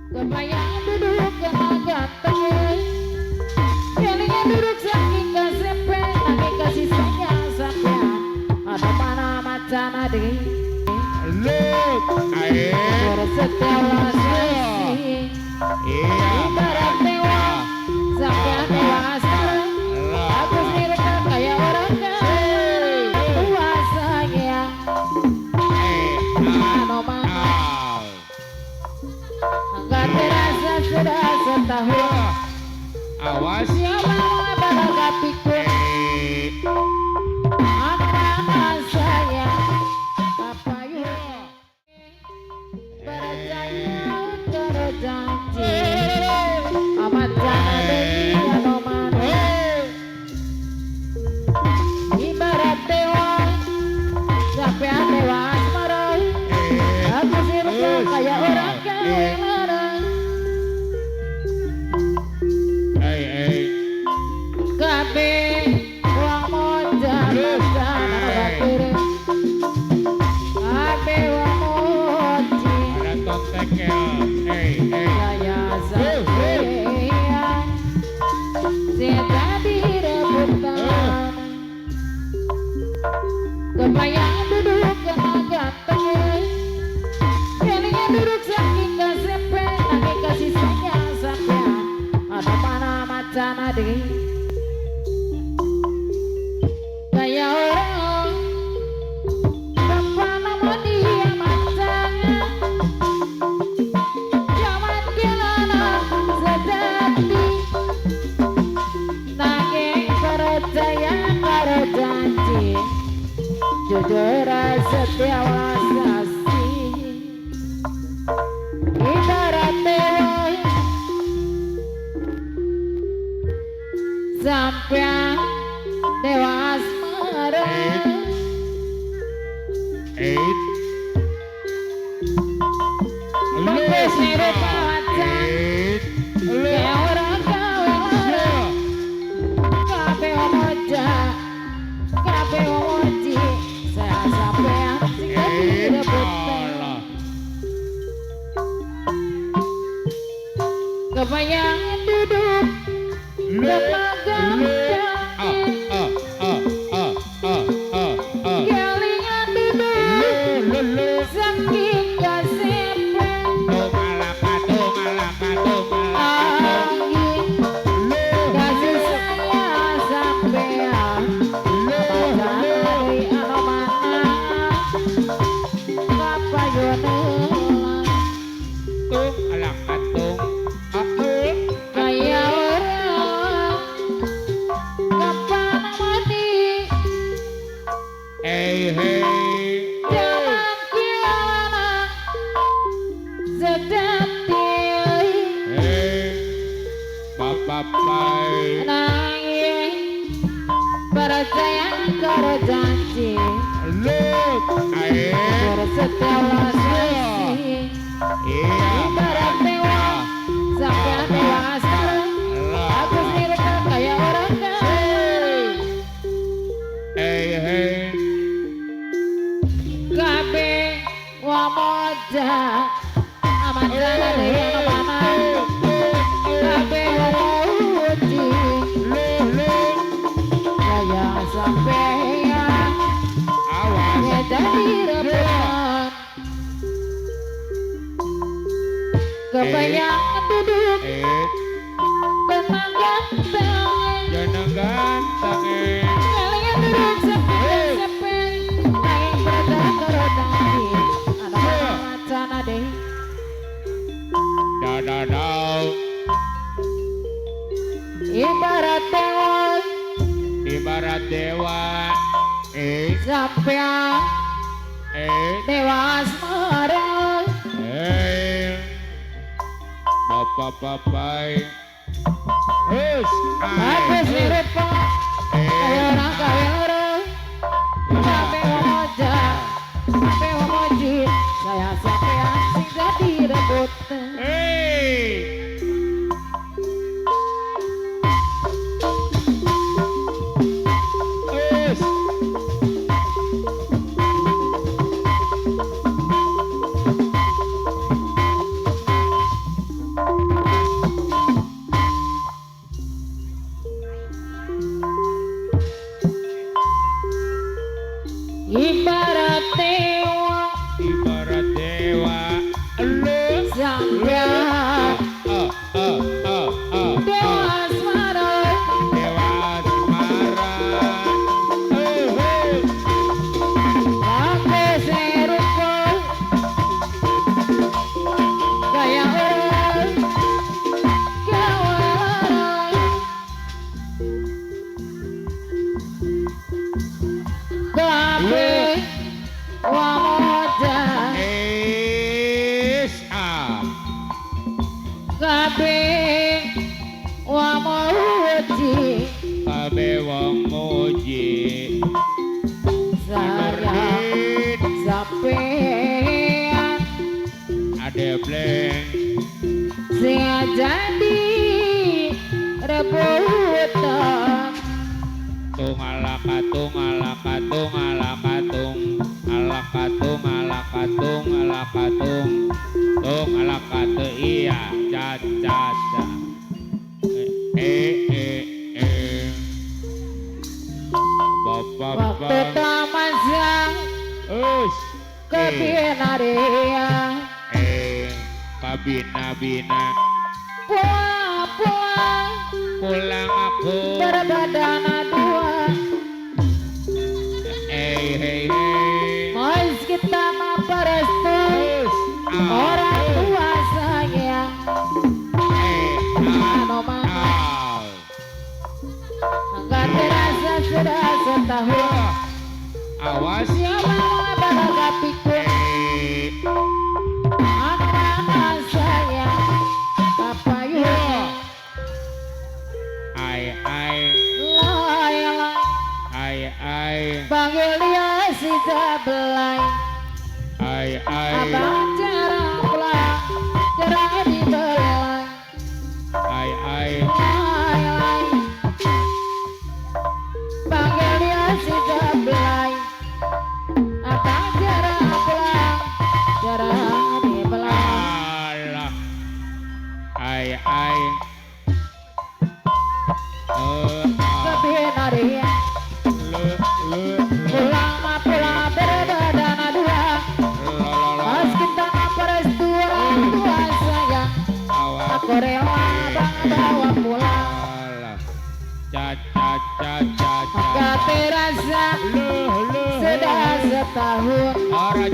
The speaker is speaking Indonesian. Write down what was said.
Kebayang duduk kena ganteng, kelingin duduk saking kesempe, nanging kasih sayang sampean. Ada mana macan ade, Look, bersetia wasih. Ibarat dewa, sampean dewasa. Aku sirka kayak orang dewasanya. Anomana, enggak terasa sudah setahun. Awas. Siapa balaga pikir anak saya apa yuk berjaya berjanji amat jangan dia noman ibarat dewa sampai dewa asmara aku sirka kayak orang kelarang kabe wong monjan jana batur kabe wong monji Ada tontekel. saya sampean seta direbutan kebayang duduk kena ganteng kelingin duduk saking kesempe nanging kasih sayang sampean ada mana macan ade kayak orang bapak nama dia macamnya zaman kelana sedati nanging percaya karo janji jujur setia wasasi ibarat dewa sampean dewa asmara Bangkes niru pawacan kayak orang kawela kabe omoja kabe omoji saya sampean sing direbutan kebayang duduk kepagang kelingan duduk saking kesempe angin kasih sayang sampean dari anomana kapayunan kayak orang kapan mati zaman kiana sedati nanging percaya karo janji bersetia wasih ibarat dewa sampean dewasa aku sirka kayak orang kabe wamoja aman jalan yang mana kabe wamoji kayak sampean ya jadi rebutan kebayang duduk tenang ganteng kalian duduk sepi nanging berada karo janji ada mana macan ade Ibarat dewa. sampean dewa asmara Bapak-bapak. habis nirupa kayak orang kawela kabe wamoja kabe wamoji saya sampean sing jadi rebutan kabeh wa muji kabeh wong muji saya sampean ade bleng saya jadi rebutan tung alakatung alakatung alakatung alakatung alakatung alakatung tung alakatu iya caca bapak waktu taman siang us kebinaria kabina-bina pulang pulang aku berbadan dua hey Mas kita memperestui orang tua sayang anu mama enggak terasa sudah setahun awas siapa balaga pikir anak sayang apa yuk ai panggil dia si Jablay ai abang jarang pulang jarang dibelai ai panggil dia si Jablay abang jarang pulang jarang dibelai alah ai kebinaria pulang mah pulang berbadan dua pas kita memperestui orang tua sayang aku rela bang bawa pulang caca gak terasa sudah setahun orang